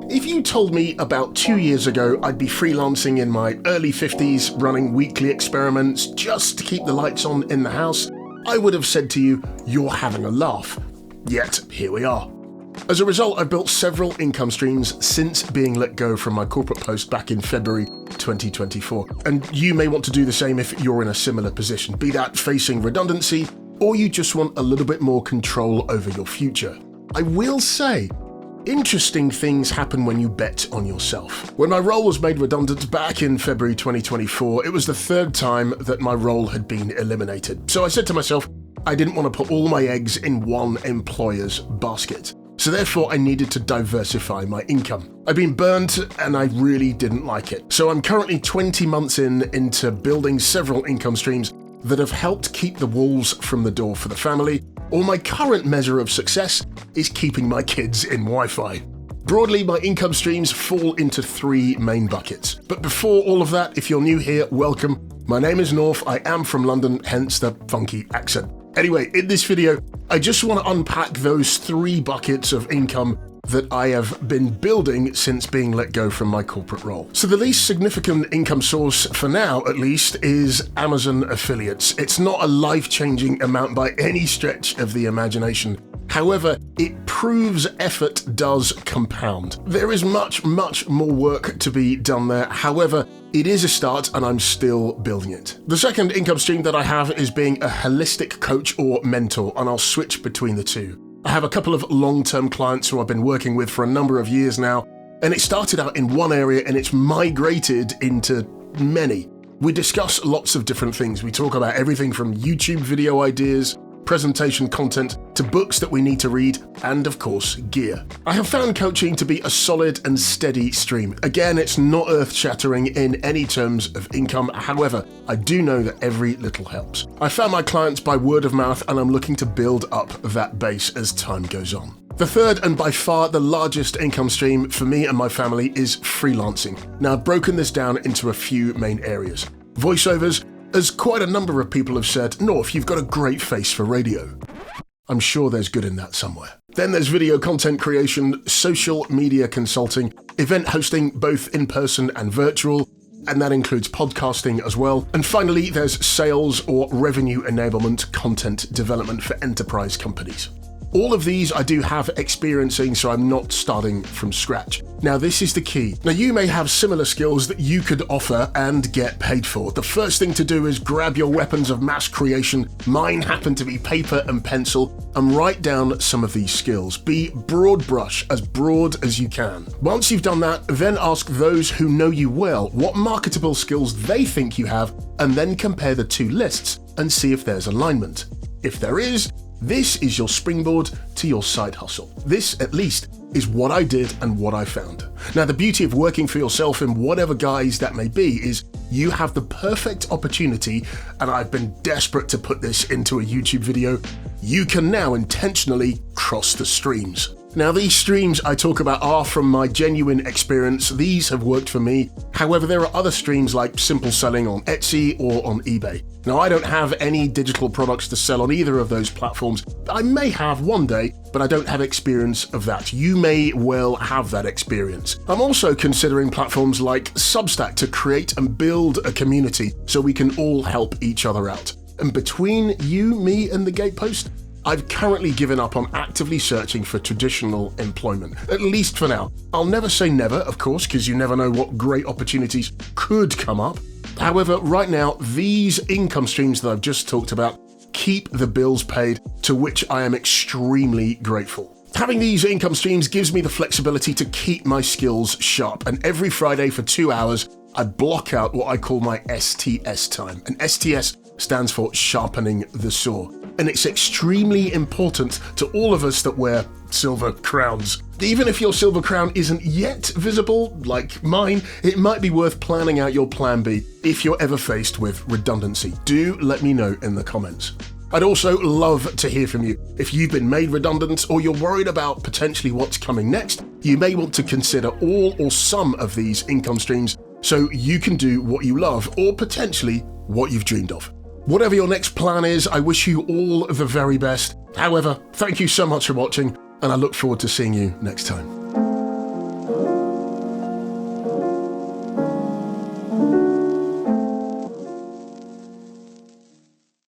If you told me about 2 years ago I'd be freelancing in my early 50s, running weekly experiments just to keep the lights on in the house, I would have said to you, you're having a laugh. Yet, here we are. As a result, I've built several income streams since being let go from my corporate post back in February 2024. And you may want to do the same if you're in a similar position, be that facing redundancy, or you just want a little bit more control over your future. I will say, interesting things happen when you bet on yourself. When my role was made redundant back in February 2024, it was the third time that my role had been eliminated. So I said to myself, I didn't want to put all my eggs in one employer's basket. So therefore I needed to diversify my income. I've been burnt and I really didn't like it. So I'm currently 20 months into building several income streams that have helped keep the wolves from the door for the family, or my current measure of success is keeping my kids in Wi-Fi. Broadly, my income streams fall into 3 main buckets. But before all of that, if you're new here, welcome. My name is Norf, I am from London, hence the funky accent. Anyway, in this video, I just want to unpack those 3 buckets of income that I have been building since being let go from my corporate role. So the least significant income source, for now at least, is Amazon affiliates. It's not a life-changing amount by any stretch of the imagination. However, it proves effort does compound. There is much more work to be done there. However, it is a start and I'm still building it. The second income stream that I have is being a holistic coach or mentor, and I'll switch between the two. I have a couple of long-term clients who I've been working with for a number of years now, and it started out in one area and it's migrated into many. We discuss lots of different things. We talk about everything from YouTube video ideas, presentation content, to books that we need to read, and of course, gear. I have found coaching to be a solid and steady stream. Again, it's not earth-shattering in any terms of income. However, I do know that every little helps. I found my clients by word of mouth, and I'm looking to build up that base as time goes on. The third, and by far the largest income stream for me and my family, is freelancing. Now, I've broken this down into a few main areas. Voiceovers, as quite a number of people have said, Norf, you've got a great face for radio. I'm sure there's good in that somewhere. Then there's video content creation, social media consulting, event hosting, both in person and virtual, and that includes podcasting as well. And finally, there's sales or revenue enablement content development for enterprise companies. All of these I do have experience in, so I'm not starting from scratch. Now, this is the key. Now, you may have similar skills that you could offer and get paid for. The first thing to do is grab your weapons of mass creation. Mine happen to be paper and pencil, and write down some of these skills. Be broad brush, as broad as you can. Once you've done that, then ask those who know you well what marketable skills they think you have, and then compare the 2 lists and see if there's alignment. If there is, this is your springboard to your side hustle. This, at least, is what I did and what I found. Now, the beauty of working for yourself in whatever guise that may be is you have the perfect opportunity, and I've been desperate to put this into a YouTube video. You can now intentionally cross the streams. Now, these streams I talk about are from my genuine experience. These have worked for me. However, there are other streams like simple selling on Etsy or on eBay. Now, I don't have any digital products to sell on either of those platforms. I may have one day, but I don't have experience of that. You may well have that experience. I'm also considering platforms like Substack to create and build a community so we can all help each other out. And between you, me, and the Gatepost, I've currently given up on actively searching for traditional employment, at least for now. I'll never say never, of course, because you never know what great opportunities could come up. However, right now, these income streams that I've just talked about keep the bills paid, to which I am extremely grateful. Having these income streams gives me the flexibility to keep my skills sharp, and every Friday for 2 hours, I block out what I call my STS time. And STS stands for sharpening the saw. And it's extremely important to all of us that wear silver crowns. Even if your silver crown isn't yet visible, like mine, it might be worth planning out your plan B if you're ever faced with redundancy. Do let me know in the comments. I'd also love to hear from you. If you've been made redundant or you're worried about potentially what's coming next, you may want to consider all or some of these income streams so you can do what you love or potentially what you've dreamed of. Whatever your next plan is, I wish you all the very best. However, thank you so much for watching, and I look forward to seeing you next time.